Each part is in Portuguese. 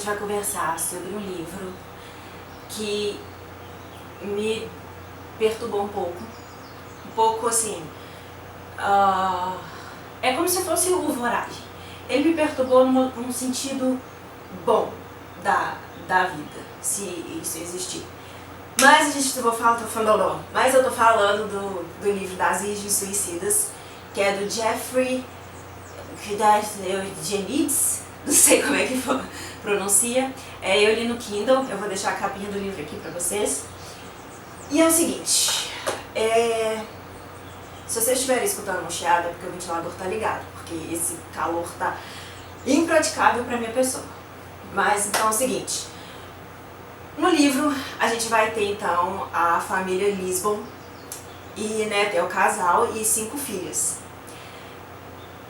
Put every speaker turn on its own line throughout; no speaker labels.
vai conversar sobre um livro que me perturbou um pouco assim, é como se fosse o Voragem. Ele me perturbou num sentido bom da vida, se isso existir. Mas eu tô falando do livro das Virgens Suicidas, que é do Jeffrey Eugenides, não sei como é que pronuncia. Eu li no Kindle, eu vou deixar a capinha do livro aqui pra vocês. E é o seguinte, se vocês estiverem escutando um chiado é porque o ventilador tá ligado, porque esse calor tá impraticável pra minha pessoa. Mas então é o seguinte, no livro a gente vai ter então a família Lisbon e tem o casal e 5 filhas.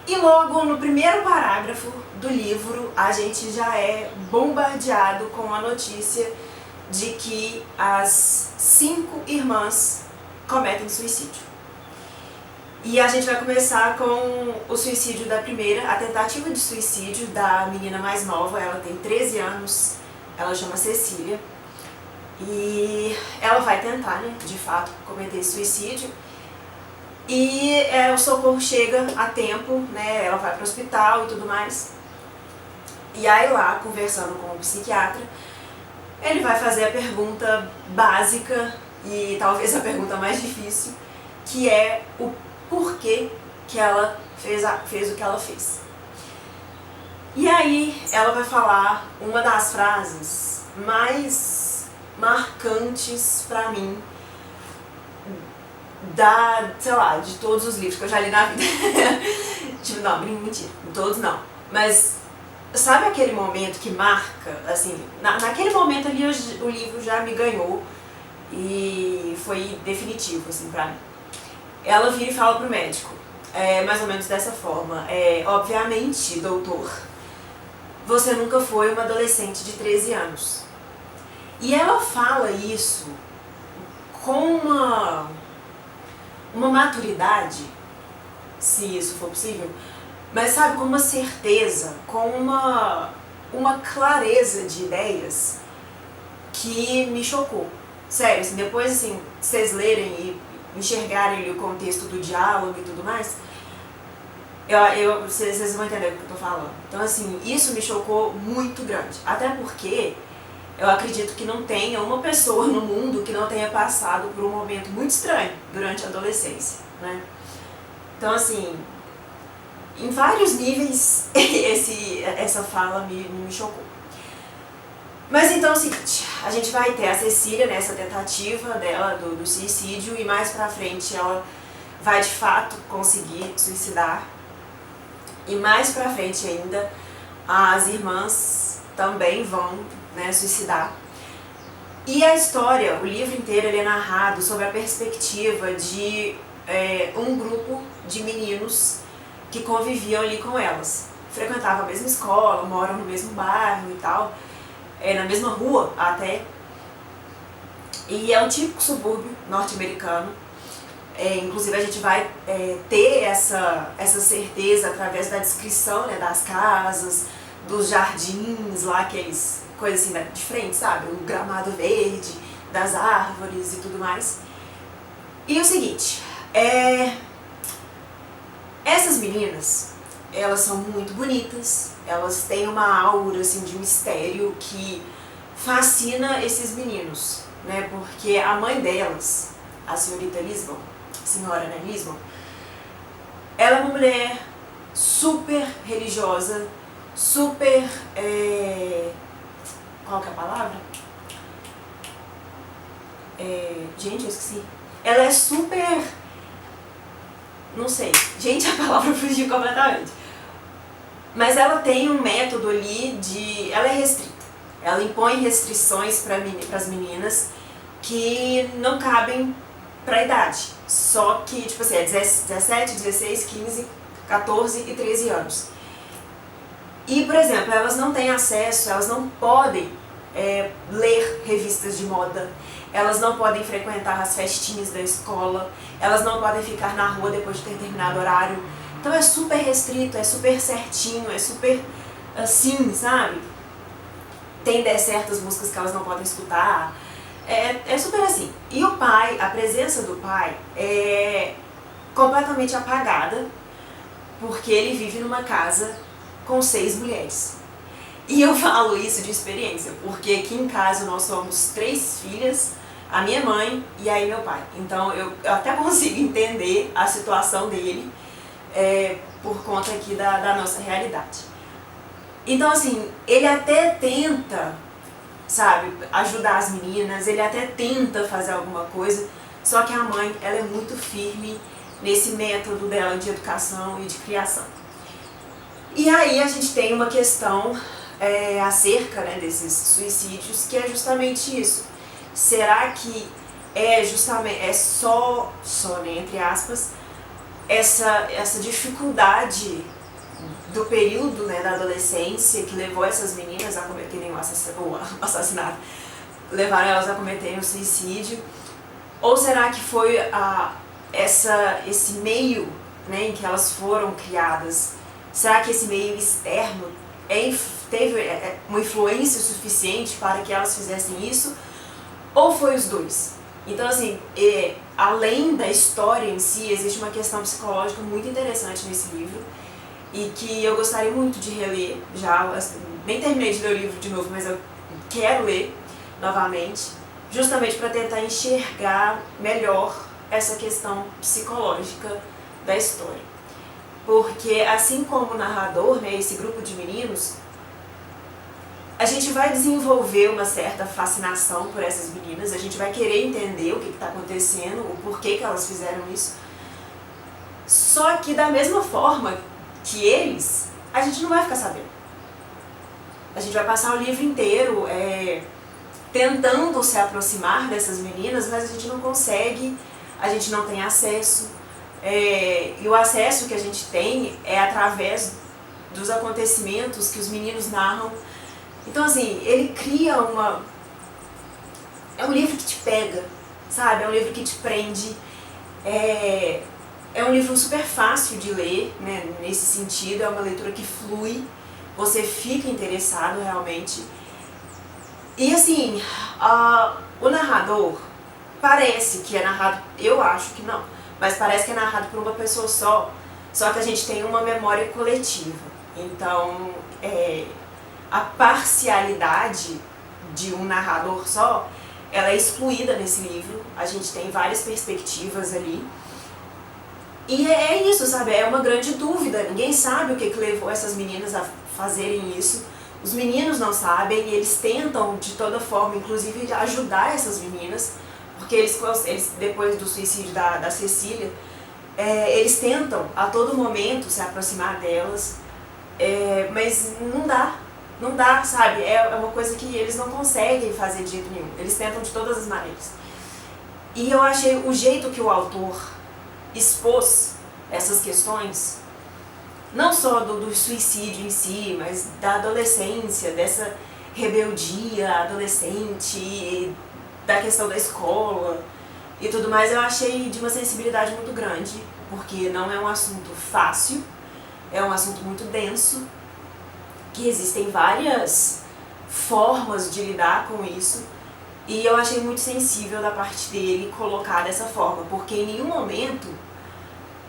E logo no primeiro parágrafo do livro a gente já é bombardeado com a notícia de que as 5 irmãs cometem suicídio. E a gente vai começar com o suicídio da primeira, a tentativa de suicídio da menina mais nova. Ela tem 13 anos, ela chama Cecília. E ela vai tentar, de fato, cometer suicídio. E o socorro chega a tempo, ela vai para o hospital e tudo mais. E aí lá, conversando com o psiquiatra, ele vai fazer a pergunta básica e talvez a pergunta mais difícil, que é o porquê que ela fez o que ela fez. E aí ela vai falar uma das frases mais marcantes pra mim de todos os livros que eu já li na vida. Não, mentira, todos não. Mas sabe aquele momento que marca, assim, naquele momento ali o livro já me ganhou e foi definitivo, assim, pra mim. Ela vira e fala pro médico, mais ou menos dessa forma, obviamente, doutor, você nunca foi uma adolescente de 13 anos. E ela fala isso com uma maturidade, se isso for possível, mas sabe, com uma certeza, com uma clareza de ideias que me chocou. Sério, assim, depois assim, vocês lerem e enxergarem o contexto do diálogo e tudo mais, vocês vão entender o que eu tô falando. Então assim, isso me chocou muito grande, até porque eu acredito que não tenha uma pessoa no mundo que não tenha passado por um momento muito estranho durante a adolescência, Então assim, em vários níveis essa fala me chocou. Mas então é o seguinte, a gente vai ter a Cecília nessa tentativa dela do suicídio e mais pra frente ela vai de fato conseguir suicidar. E mais pra frente ainda as irmãs também vão suicidar. E a história, o livro inteiro, ele é narrado sob a perspectiva de um grupo de meninos que conviviam ali com elas. Frequentavam a mesma escola, moram no mesmo bairro e tal, na mesma rua até. E é um típico subúrbio norte-americano. Inclusive a gente vai ter essa certeza através da descrição das casas, dos jardins lá, aqueles coisas assim de frente, sabe? O gramado verde, das árvores e tudo mais. E o seguinte, essas meninas, elas são muito bonitas, elas têm uma aura assim, de mistério que fascina esses meninos, Porque a mãe delas, a senhora Lisbon, ela é uma mulher super religiosa, super... qual que é a palavra? Gente, eu esqueci. Ela é super... não sei. Gente, a palavra fugiu completamente. Mas ela tem um método ali de... ela é restrita. Ela impõe restrições para as meninas que não cabem para a idade. Só que, tipo assim, 17, 16, 15, 14 e 13 anos. E, por exemplo, elas não têm acesso, elas não podem ler revistas de moda, elas não podem frequentar as festinhas da escola, elas não podem ficar na rua depois de ter terminado o horário. Então é super restrito, é super certinho, é super assim, sabe? tem certas músicas que elas não podem escutar. É super assim. E o pai, a presença do pai é completamente apagada, porque ele vive numa casa com 6 mulheres. E eu falo isso de experiência, porque aqui em casa nós somos 3 filhas, a minha mãe e aí meu pai. Então eu até consigo entender a situação dele por conta aqui da nossa realidade. Então assim, ele até tenta, sabe, ajudar as meninas, ele até tenta fazer alguma coisa, só que a mãe, ela é muito firme nesse método dela de educação e de criação. E aí a gente tem uma questão acerca, né, desses suicídios, que é justamente isso. Será que é só né, entre aspas, essa dificuldade do período, né, da adolescência que levou essas meninas a cometerem o assassinato, levaram elas a cometerem o suicídio? Ou será que foi esse meio, né, em que elas foram criadas? Será que esse meio externo teve uma influência suficiente para que elas fizessem isso? Ou foi os dois? Então assim, além da história em si, existe uma questão psicológica muito interessante nesse livro e que eu gostaria muito de reler. Já nem terminei de ler o livro de novo, mas eu quero ler novamente, justamente para tentar enxergar melhor essa questão psicológica da história. Porque assim como o narrador, né, esse grupo de meninos, a gente vai desenvolver uma certa fascinação por essas meninas, a gente vai querer entender o que está acontecendo, o porquê que elas fizeram isso. Só que da mesma forma que eles, a gente não vai ficar sabendo. A gente vai passar o livro inteiro tentando se aproximar dessas meninas, mas a gente não consegue, a gente não tem acesso. E o acesso que a gente tem é através dos acontecimentos que os meninos narram. Então assim, ele cria é um livro que te pega, sabe? É um livro que te prende. É um livro super fácil de ler, né? Nesse sentido, é uma leitura que flui, você fica interessado realmente. E assim, o narrador parece que é narrado, eu acho que não, mas parece que é narrado por uma pessoa só que a gente tem uma memória coletiva. Então, a parcialidade de um narrador só, ela é excluída nesse livro. A gente tem várias perspectivas ali. E é isso, sabe? É uma grande dúvida. Ninguém sabe o que levou essas meninas a fazerem isso. Os meninos não sabem e eles tentam de toda forma, inclusive, ajudar essas meninas, porque eles depois do suicídio da Cecília, eles tentam a todo momento se aproximar delas, mas não dá, sabe? É uma coisa que eles não conseguem fazer de jeito nenhum. Eles tentam de todas as maneiras. E eu achei o jeito que o autor expôs essas questões, não só do suicídio em si, mas da adolescência, dessa rebeldia adolescente, da questão da escola e tudo mais, eu achei de uma sensibilidade muito grande, porque não é um assunto fácil, é um assunto muito denso, que existem várias formas de lidar com isso, e eu achei muito sensível da parte dele colocar dessa forma, porque em nenhum momento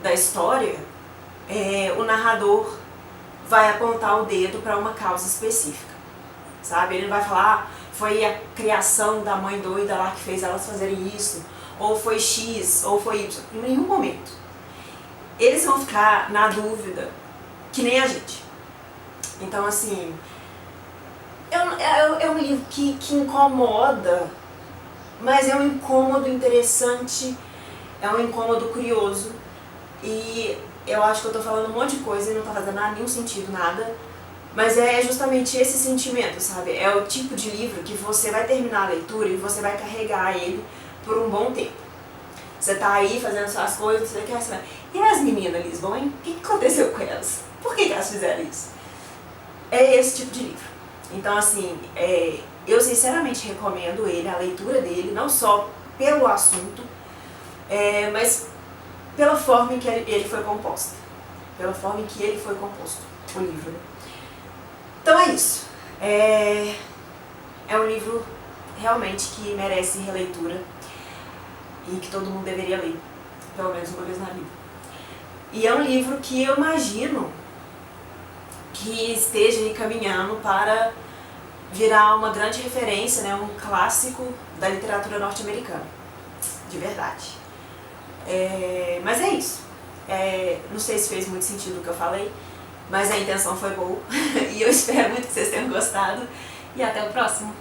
da história o narrador vai apontar o dedo para uma causa específica, sabe? Ele não vai falar, foi a criação da mãe doida lá que fez elas fazerem isso, ou foi X, ou foi Y. Em nenhum momento. Eles vão ficar na dúvida, que nem a gente. Então, assim, é um livro que incomoda, mas é um incômodo interessante, é um incômodo curioso. E eu acho que eu tô falando um monte de coisa e não tá fazendo nenhum sentido, nada. Mas é justamente esse sentimento, sabe? É o tipo de livro que você vai terminar a leitura e você vai carregar ele por um bom tempo. Você tá aí fazendo suas coisas, você quer saber. E as meninas, Lisboa, hein? O que aconteceu com elas? Por que elas fizeram isso? É esse tipo de livro. Então, assim, eu sinceramente recomendo ele, a leitura dele, não só pelo assunto, mas pela forma em que ele foi composto. Pela forma em que ele foi composto, o livro, né? Então é isso. É um livro realmente que merece releitura e que todo mundo deveria ler, pelo menos uma vez na vida. E é um livro que eu imagino que esteja aí caminhando para virar uma grande referência, né, um clássico da literatura norte-americana, de verdade. Mas é isso. Não sei se fez muito sentido o que eu falei, mas a intenção foi boa e eu espero muito que vocês tenham gostado e até o próximo.